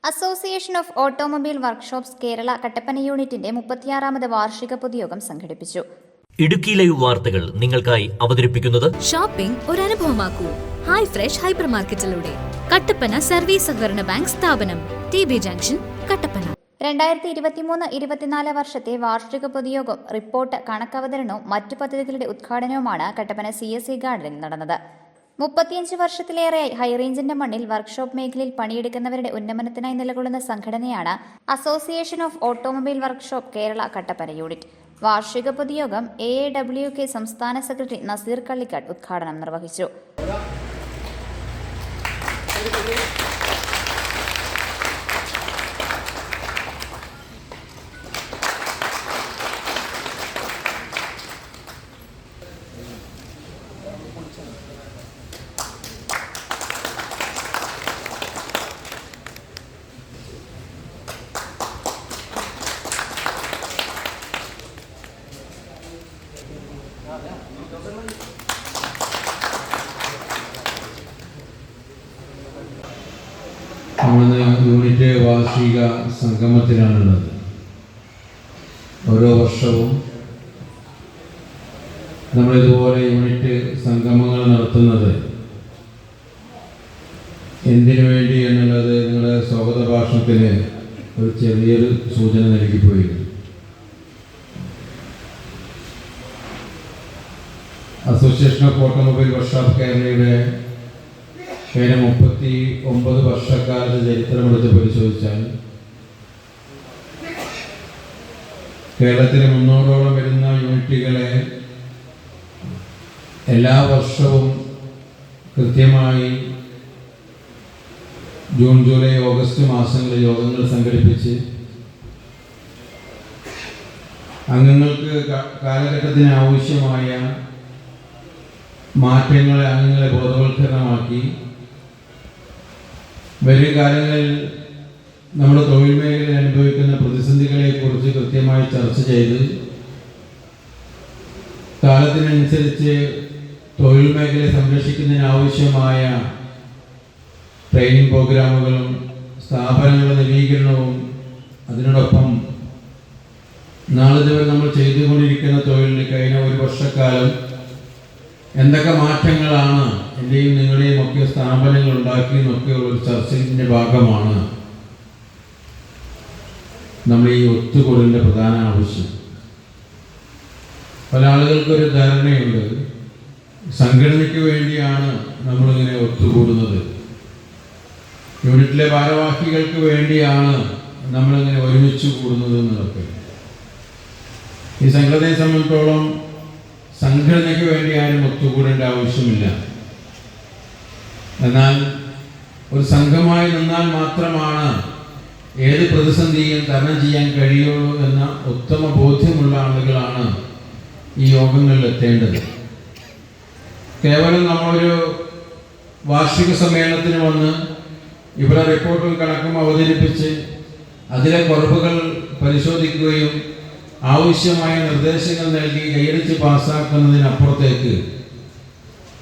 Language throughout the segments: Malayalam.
Association of automobile workshops Kerala Kattappana യൂണിറ്റിന്റെ 36ാമത് വാർഷിക പൊതുയോഗം സംഘടിപ്പിച്ചു. ഇടുക്കി ലൈവ് വാർത്തകൾ നിങ്ങൾക്കായി അവതരിപ്പിക്കുന്നത് ഷോപ്പിംഗ് ഒരു അനുഭവമാക്കൂ. ഹൈ ഫ്രഷ് ഹൈപ്പർ മാർക്കറ്റിലൂടെ കട്ടപ്പന സർവീസ് സഹകരണ ബാങ്ക് സ്ഥാപനം, TB ജംഗ്ഷൻ, കട്ടപ്പന. 2023-24 വർഷത്തെ വാർഷിക പൊതുയോഗം, റിപ്പോർട്ട്, കണക്കവതരണവും മറ്റു പദ്ധതികളുടെ ഉദ്ഘാടനവുമാണ് കട്ടപ്പന CSE ഗാർഡനിൽ നടന്നത്. 35 വർഷത്തിലേറെയായി ഹൈറേഞ്ചിന്റെ മണ്ണിൽ വർക്ക്ഷോപ്പ് മേഖലയിൽ പണിയെടുക്കുന്നവരുടെ ഉന്നമനത്തിനായി നിലകൊള്ളുന്ന സംഘടനയാണ് association of automobile workshop Kerala Kattappana unit. വാർഷിക പൊതുയോഗം AAWK സംസ്ഥാന സെക്രട്ടറി നസീർ കള്ളിക്കാട് ഉദ്ഘാടനം നിർവഹിച്ചു. നമ്മളിന്ന് യൂണിറ്റ് വാർഷിക സംഗമത്തിലാണുള്ളത്. ഓരോ വർഷവും നമ്മളിതുപോലെ യൂണിറ്റ് സംഗമങ്ങൾ നടത്തുന്നത് എന്തിനു വേണ്ടി എന്നുള്ളത് നിങ്ങളുടെ സ്വാഗത ഭാഷണത്തിൽ ഒരു ചെറിയൊരു സൂചന നൽകിപ്പോയിരുന്നു. അസോസിയേഷൻ ഓഫ് ഓട്ടോമൊബൈൽ വർക്ക്ഷോപ്പ് കേരളയുടെ 39 വർഷക്കാലത്തെ ചരിത്രമെടുത്ത് പരിശോധിച്ചാൽ കേരളത്തിലെ 300ഓളം വരുന്ന യൂണിറ്റുകളെ എല്ലാ വർഷവും കൃത്യമായി ജൂൺ, ജൂലൈ, ഓഗസ്റ്റ് മാസങ്ങളിൽ യോഗങ്ങൾ സംഘടിപ്പിച്ച് അംഗങ്ങൾക്ക് കാലഘട്ടത്തിന് ആവശ്യമായ മാറ്റങ്ങളെ അംഗങ്ങളെ ബോധവൽക്കരണമാക്കി വരും കാലങ്ങളിൽ നമ്മുടെ തൊഴിൽ മേഖലയിൽ അനുഭവിക്കുന്ന പ്രതിസന്ധികളെക്കുറിച്ച് കൃത്യമായി ചർച്ച ചെയ്ത് കാലത്തിനനുസരിച്ച് തൊഴിൽ മേഖലയെ സംരക്ഷിക്കുന്നതിനാവശ്യമായ ട്രെയിനിങ് പ്രോഗ്രാമുകളും സ്ഥാപനങ്ങളുടെ നവീകരണവും അതിനോടൊപ്പം നാളിതുവരെ നമ്മൾ ചെയ്തുകൊണ്ടിരിക്കുന്ന തൊഴിലിന് കഴിഞ്ഞ ഒരു വർഷക്കാലം എന്തൊക്കെ മാറ്റങ്ങളാണ് എൻ്റെയും നിങ്ങളുടെയും ഒക്കെ സ്ഥാപനങ്ങൾ ഉണ്ടാക്കിയെന്നൊക്കെയുള്ള ഒരു ചർച്ചയുടെ ഭാഗമാണ് നമ്മൾ ഈ ഒത്തുകൂടലിൻ്റെ പ്രധാന ആവശ്യം. പല ആളുകൾക്കൊരു ധാരണയുണ്ട്, സംഘടനയ്ക്ക് വേണ്ടിയാണ് നമ്മളിങ്ങനെ ഒത്തുകൂടുന്നത്, യൂണിറ്റിലെ ഭാരവാഹികൾക്ക് വേണ്ടിയാണ് നമ്മളിങ്ങനെ ഒരുമിച്ച് കൂടുന്നത് എന്നതൊക്കെ. ഈ സംഘടനയെ സംബന്ധിച്ചിടത്തോളം സംഘടനയ്ക്ക് വേണ്ടി ആരും ഒത്തുകൂടേണ്ട ആവശ്യമില്ല. എന്നാൽ ഒരു സംഘമായി നിന്നാൽ മാത്രമാണ് ഏത് പ്രതിസന്ധിയും തരണം ചെയ്യാൻ കഴിയുള്ളൂ എന്ന ഉത്തമ ബോധ്യമുള്ള ആളുകളാണ് ഈ യോഗങ്ങളിൽ എത്തേണ്ടത്. കേവലം നമ്മളൊരു വാർഷിക സമ്മേളനത്തിന് വന്ന് ഇവിടെ റിപ്പോർട്ടും കണക്കും അവതരിപ്പിച്ച് അതിലെ കുറവുകൾ പരിശോധിക്കുകയും ആവശ്യമായ നിർദ്ദേശങ്ങൾ നൽകി കൈയടിച്ച് പാസ്സാക്കുന്നതിനപ്പുറത്തേക്ക്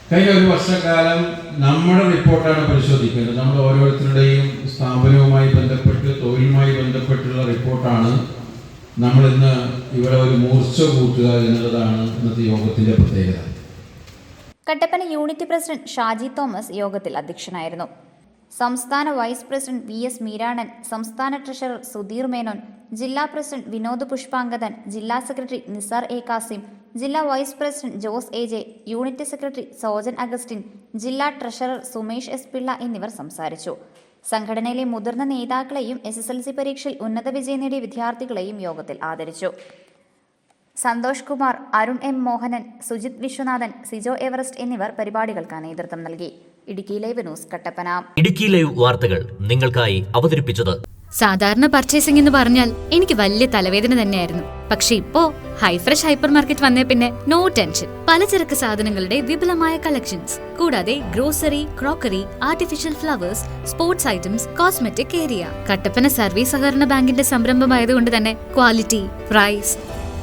കഴിഞ്ഞ ഒരു വർഷക്കാലം നമ്മുടെ റിപ്പോർട്ടാണ് പരിശോധിക്കുന്നത്. നമ്മൾ ഓരോരുത്തരുടെയും സ്ഥാപനവുമായി ബന്ധപ്പെട്ട് തൊഴിലുമായി ബന്ധപ്പെട്ടുള്ള റിപ്പോർട്ടാണ് നമ്മളിന്ന് ഇവിടെ ഒരു മൂർച്ച കൂട്ടുക എന്നുള്ളതാണ് ഇന്നത്തെ യോഗത്തിൻ്റെ പ്രത്യേകത. Kattappana unit president Shaji Thomas യോഗത്തിൽ അധ്യക്ഷനായിരുന്നു. സംസ്ഥാന വൈസ് പ്രസിഡന്റ് VS മീരാണൻ, സംസ്ഥാന ട്രഷറർ സുധീർ മേനോൻ, ജില്ലാ പ്രസിഡന്റ് വിനോദ് പുഷ്പാങ്കദൻ, ജില്ലാ സെക്രട്ടറി നിസാർ A. കാസിം, ജില്ലാ vice president Jose AJ, unit secretary Sojan Augustine, ജില്ലാ ട്രഷറർ സുമേഷ് S. പിള്ള എന്നിവർ സംസാരിച്ചു. സംഘടനയിലെ മുതിർന്ന നേതാക്കളെയും SSLC പരീക്ഷയിൽ ഉന്നത വിജയം നേടിയ വിദ്യാർത്ഥികളെയും യോഗത്തിൽ ആദരിച്ചു. സന്തോഷ് കുമാർ, അരുൺ M. മോഹനൻ, സുജിത് വിശ്വനാഥൻ, സിജോ എവറസ്റ്റ് എന്നിവർ പരിപാടികൾക്ക് നേതൃത്വം നൽകി. Idukki live news Kattappana. Idukki live വാർത്തകൾ നിങ്ങൾക്കായി അവതരിപ്പിച്ചത്. സാധാരണ പർച്ചേസിംഗ് എന്ന് പറഞ്ഞാൽ എനിക്ക് വലിയ തലവേദന തന്നെയായിരുന്നു. പക്ഷെ ഇപ്പോ ഹൈ ഫ്രഷ് ഹൈപ്പർ മാർക്കറ്റ് വന്നേ പിന്നെ നോ ടെൻഷൻ. പലചരക്ക് സാധനങ്ങളുടെ വിപുലമായ കളക്ഷൻസ്, കൂടാതെ grocery, crockery, artificial flowers, sports items, cosmetic area. Kattappana service സഹകരണ ബാങ്കിന്റെ സംരംഭമായതുകൊണ്ട് തന്നെ ക്വാളിറ്റി, പ്രൈസ്,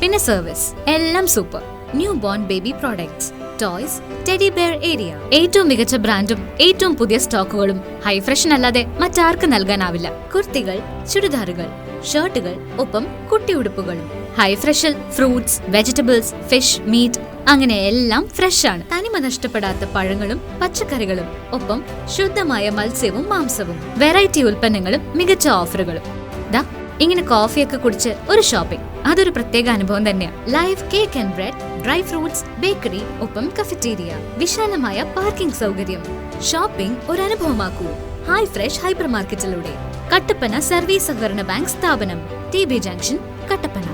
പിന്നെ സർവീസ് എല്ലാം super. New born baby products, toys, teddy bear area. ഏറ്റവും മികച്ച ബ്രാൻഡും ഏറ്റവും പുതിയ സ്റ്റോക്കുകളും ഹൈ ഫ്രഷിനല്ലാതെ മറ്റാർക്ക് നൽകാനാവില്ല. കുർത്തികൾ, ചുരിദാറുകൾ, ഷർട്ടുകൾ, ഒപ്പം കുട്ടിയുടുപ്പുകളും. ഹൈ ഫ്രഷിൽ ഫ്രൂട്ട്സ്, വെജിറ്റബിൾസ്, ഫിഷ്, മീറ്റ് അങ്ങനെ എല്ലാം ഫ്രഷ് ആണ്. തനിമ നഷ്ടപ്പെടാത്ത പഴങ്ങളും പച്ചക്കറികളും, ഒപ്പം ശുദ്ധമായ മത്സ്യവും മാംസവും, വെറൈറ്റി ഉൽപ്പന്നങ്ങളും മികച്ച ഓഫറുകളും. ദാ ഇങ്ങനെ കോഫിയൊക്കെ കുടിച്ച് ഒരു ഷോപ്പിംഗ്, അതൊരു പ്രത്യേക അനുഭവം തന്നെയാണ്. Live cake and bread, dry fruits, bakery, ഒപ്പം കഫറ്റീരിയ, വിശാലമായ പാർക്കിംഗ് സൗകര്യം. ഷോപ്പിംഗ് ഒരു അനുഭവമാക്കൂ ഹൈ ഫ്രഷ് ഹൈപ്പർ മാർക്കറ്റിലൂടെ. കട്ടപ്പന സർവീസ് സഹകരണ ബാങ്ക് സ്ഥാപനം, TB ജംഗ്ഷൻ, കട്ടപ്പന.